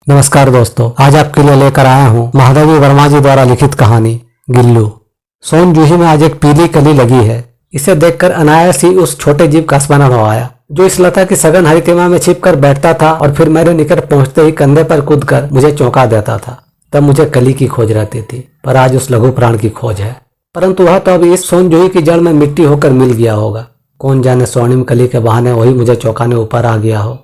नमस्कार दोस्तों, आज आपके लिए लेकर आया हूँ महादेवी वर्मा जी द्वारा लिखित कहानी गिल्लू। सोन जूही में आज एक पीली कली लगी है। इसे देखकर अनायास ही उस छोटे जीव का स्मरण हो आया जो इस लता की सघन हरितिमा में छिपकर बैठता था और फिर मेरे निकट पहुंचते ही कंधे पर कूदकर मुझे चौंका देता था। तब मुझे कली की खोज रहती थी, पर आज उस लघु प्राण की खोज है। परंतु वह तो अभी इस सोन जूही की जड़ में मिट्टी होकर मिल गया होगा। कौन जाने स्वर्णिम कली के बहाने वही मुझे चौंकाने ऊपर आ गया हो।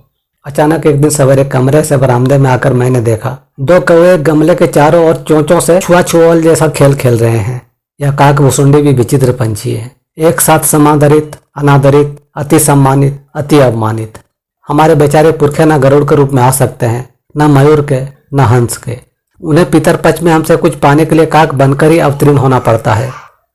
अचानक एक दिन सवेरे कमरे से बरामदे में आकर मैंने देखा दो कौवे गमले के चारों ओर चोंचों से छुआ छुआल जैसा खेल खेल रहे हैं। यह काक भुसुंडी भी विचित्र पंछी है, एक साथ समादरित, अनादरित, अति सम्मानित, अति अवमानित। हमारे बेचारे पुरखे न गरुड़ के रूप में आ सकते हैं, न मयूर के, न हंस के। उन्हें पितर पक्ष में हमसे कुछ पाने के लिए काक बनकर ही अवतीर्ण होना पड़ता है।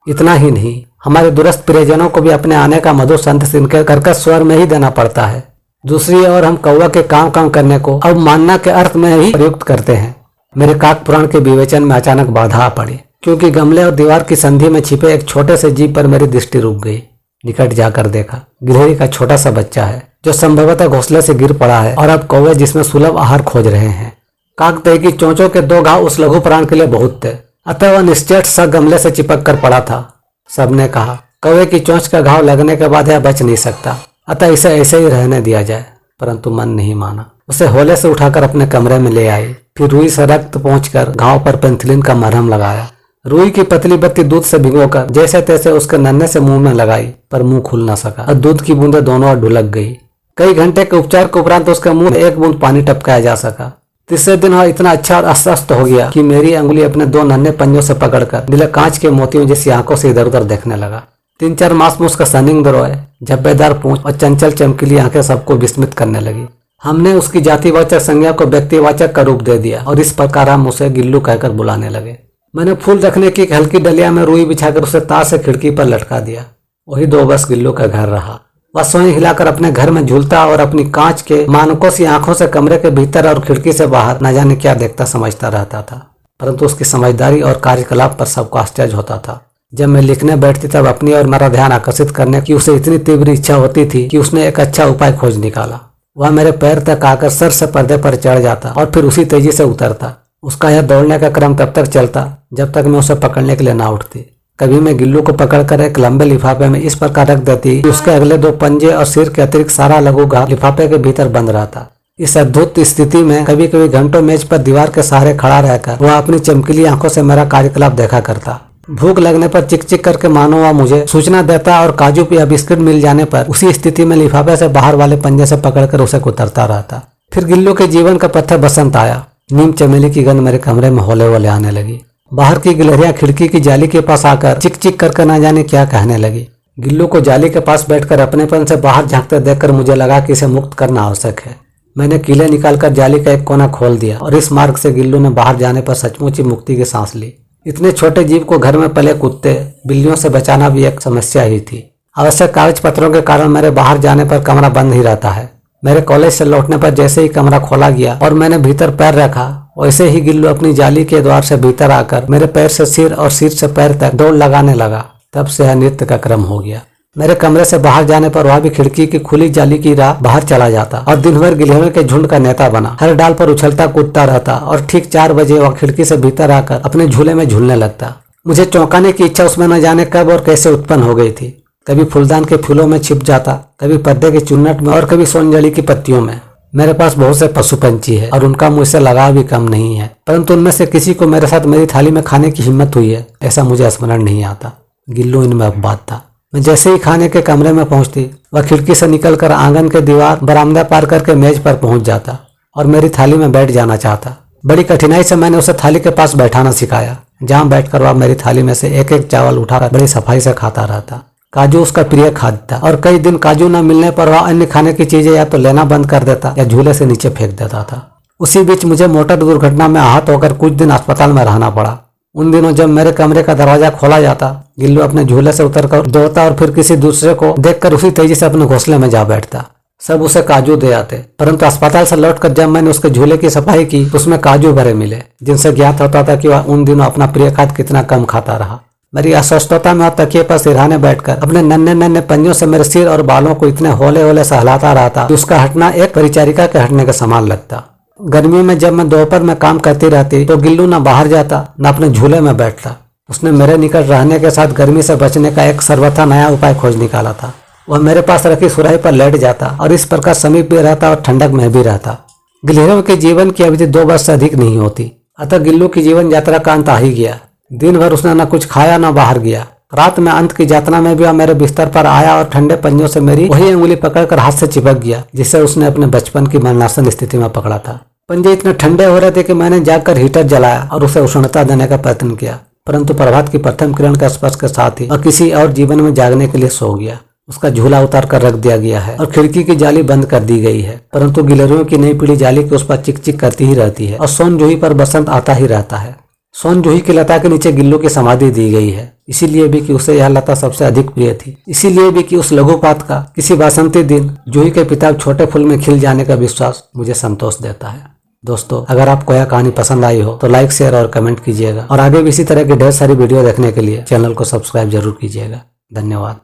इतना ही नहीं, हमारे दूरस्थ प्रियजनों को भी अपने आने का मधुर संदेश इनके कर्कश स्वर में ही देना पड़ता है। दूसरी ओर हम कौवा के काम करने को अवमानना के अर्थ में ही प्रयुक्त करते हैं। मेरे काक पुराण के विवेचन में अचानक बाधा आ पड़ी, क्योंकि गमले और दीवार की संधि में छिपे एक छोटे से जीव पर मेरी दृष्टि रुक गई। निकट जाकर देखा, गिलहरी का छोटा सा बच्चा है जो संभवतः घोंसले से गिर पड़ा है और अब कौवे जिसमें सुलभ आहार खोज रहे हैं। काकतई की चोंचों के दो घाव उस लघु प्राण के लिए बहुत थे, अतः वह निश्चेष्ट सा गमले से चिपक कर पड़ा था। सबने कहा कौवे की चोंच का घाव लगने के बाद यह बच नहीं सकता, अतः इसे ऐसे ही रहने दिया जाए। परंतु मन नहीं माना। उसे होले से उठाकर अपने कमरे में ले आई। फिर रुई से रक्त पहुंचकर घाव पर पेनिसिलिन का मरहम लगाया। रुई की पतली बत्ती दूध से भिगोकर जैसे तैसे उसके नन्हे से मुंह में लगाई, पर मुंह खुल न सका और दूध की बूंदें दोनों ओर ढुलक गई। कई घंटे के उपचार के उपरांत उसके मुंह में एक बूंद पानी टपकाया जा सका। तीसरे दिन वह इतना अच्छा और अस्वस्थ हो गया कि मेरी अंगुली अपने दो नन्हे पंजों से पकड़कर नीले कांच के मोतियों जैसी आंखों से इधर उधर देखने लगा। 3-4 मास में उसका सनिंग रोए, झब्बेदार पूंछ और चंचल चमकीली आंखें सबको विस्मित करने लगी। हमने उसकी जातिवाचक संज्ञा को व्यक्तिवाचक का रूप दे दिया और इस प्रकार हम उसे गिल्लू कहकर बुलाने लगे। मैंने फूल रखने की एक हल्की डलिया में रुई बिछाकर उसे तार से खिड़की पर लटका दिया। वही 2 वर्ष गिल्लू का घर रहा। वह स्वयं हिलाकर अपने घर में झूलता और अपनी कांच के मानकों सी आंखों से कमरे के भीतर और खिड़की से बाहर न जाने क्या देखता समझता रहता था। परंतु उसकी समझदारी और कार्यकलाप पर सबको आश्चर्य होता था। जब मैं लिखने बैठती तब अपनी और मेरा ध्यान आकर्षित करने की उसे इतनी तीव्र इच्छा होती थी कि उसने एक अच्छा उपाय खोज निकाला। वह मेरे पैर तक आकर सर से पर्दे पर चढ़ जाता और फिर उसी तेजी से उतरता। उसका यह दौड़ने का क्रम तब तक चलता जब तक मैं उसे पकड़ने के लिए ना उठती। कभी मैं गिल्लू को पकड़कर एक लंबे लिफाफे में इस प्रकार रख देती कि उसके अगले 2 पंजे और सिर के अतिरिक्त सारा लघु घाव लिफाफे के भीतर बंद रहता। इस अद्भुत स्थिति में कभी कभी घंटों मेज पर दीवार के सहारे खड़ा रहकर वह अपनी चमकीली आंखों से मेरा कार्यकलाप देखा करता। भूख लगने पर चिक चिक करके मानो वह मुझे सूचना देता और काजू या बिस्किट मिल जाने पर उसी स्थिति में लिफाफे से बाहर वाले पंजे से पकड़कर उसे कुतरता रहता। फिर गिल्लू के जीवन का पत्थर बसंत आया। नीम चमेली की गंध मेरे कमरे में होले होले आने लगी। बाहर की गिलहरियां खिड़की की जाली के पास आकर चिक चिक करके ना जाने क्या कहने लगी। गिल्लू को जाली के पास बैठकर अपनेपन से बाहर झांकते देखकर मुझे लगा कि इसे मुक्त करना आवश्यक है। मैंने कीले निकालकर जाली का एक कोना खोल दिया और इस मार्ग से गिल्लू ने बाहर जाने पर सचमुच ही मुक्ति की सांस ली। इतने छोटे जीव को घर में पले कुत्ते बिल्लियों से बचाना भी एक समस्या ही थी। आवश्यक कागज पत्रों के कारण मेरे बाहर जाने पर कमरा बंद ही रहता है। मेरे कॉलेज से लौटने पर जैसे ही कमरा खोला गया और मैंने भीतर पैर रखा, वैसे ही गिल्लू अपनी जाली के द्वार से भीतर आकर मेरे पैर से सिर और सिर से पैर तक दौड़ लगाने लगा। तब से यह नृत्य का क्रम हो गया। मेरे कमरे से बाहर जाने पर वह भी खिड़की की खुली जाली की राह बाहर चला जाता और दिन भर गिलहरियों के झुंड का नेता बना हर डाल पर उछलता कूदता रहता और ठीक 4 बजे वह खिड़की से भीतर आकर अपने झूले में झूलने लगता। मुझे चौंकाने की इच्छा उसमें न जाने कब और कैसे उत्पन्न हो गई थी। कभी फूलदान के फूलों में छिप जाता, कभी पर्दे के चुन्नट में और कभी सोनजड़ी की पत्तियों में। मेरे पास बहुत से पशु पंछी है और उनका मुझसे लगाव भी कम नहीं है, परंतु उनमें से किसी को मेरे साथ मेरी थाली में खाने की हिम्मत हुई है ऐसा मुझे स्मरण नहीं आता। गिल्लू इनमें अपवाद था। मैं जैसे ही खाने के कमरे में पहुंचती, वह खिड़की से निकलकर आंगन के दीवार बरामदा पार करके मेज पर पहुंच जाता और मेरी थाली में बैठ जाना चाहता। बड़ी कठिनाई से मैंने उसे थाली के पास बैठाना सिखाया, जहां बैठकर वह मेरी थाली में से एक एक चावल उठाकर बड़ी सफाई से खाता रहता। काजू उसका प्रिय खाद्य था और कई दिन काजू न मिलने पर वह अन्य खाने की चीजें या तो लेना बंद कर देता या झूले से नीचे फेंक देता था। उसी बीच मुझे मोटर दुर्घटना में आहत होकर कुछ दिन अस्पताल में रहना पड़ा। उन दिनों जब मेरे कमरे का दरवाजा खोला जाता, गिल्लू अपने झूले से उतरकर दौड़ता और फिर किसी दूसरे को देखकर उसी तेजी से अपने घोंसले में जा बैठता। सब उसे काजू दे आते, परंतु अस्पताल से लौटकर जब मैंने उसके झूले की सफाई की तो उसमें काजू भरे मिले, जिनसे ज्ञात होता था कि वह उन दिनों अपना प्रिय खाद्य कितना कम खाता रहा। मेरी अस्वस्थता में तकिए पर सिरहाने बैठकर अपने नन्हे नन्हे पंजों से मेरे सिर और बालों को इतने होले होले सहलाता रहा था कि उसका हटना एक परिचारिका के हटने के समान लगता। गर्मी में जब मैं दोपहर में काम करती रहती तो गिल्लू न बाहर जाता न अपने झूले में बैठता। उसने मेरे निकट रहने के साथ गर्मी से बचने का एक सर्वथा नया उपाय खोज निकाला था। वह मेरे पास रखी सुराही पर लेट जाता और इस प्रकार समीप भी रहता और ठंडक में भी रहता। गिलहरियों के जीवन की अवधि 2 वर्ष से अधिक नहीं होती, अतः गिल्लू की जीवन यात्रा का अंत आ ही गया। दिन भर उसने न कुछ खाया न बाहर गया। रात में अंत की यात्रा में भी वह मेरे बिस्तर पर आया और ठंडे पंजों से मेरी वही अंगुली पकड़कर हाथ से चिपक गया जिसे उसने अपने बचपन की मरणासन स्थिति में पकड़ा था। पंजे इतने ठंडे हो रहे थे कि मैंने जाकर हीटर जलाया और उसे उष्णता देने का प्रयत्न किया, परंतु प्रभात की प्रथम किरण के स्पर्श के साथ ही वह किसी और जीवन में जागने के लिए सो गया। उसका झूला उतार कर रख दिया गया है और खिड़की की जाली बंद कर दी गई है, परंतु गिलहरियों की नई पीढ़ी जाली की उस पर चिक चिक करती ही रहती है और सोन जूही पर बसंत आता ही रहता है। सोन जूही की लता के नीचे गिल्लू की समाधि दी गई है, इसीलिए भी कि उसे यह लता सबसे अधिक प्रिय थी। इसीलिए भी कि उस लघुपात का किसी बसंती दिन जूही के पिता छोटे फूल में खिल जाने का विश्वास मुझे संतोष देता है। दोस्तों, अगर आपको यह कहानी पसंद आई हो तो लाइक, शेयर और कमेंट कीजिएगा और आगे भी इसी तरह की ढेर सारी वीडियो देखने के लिए चैनल को सब्सक्राइब जरूर कीजिएगा। धन्यवाद।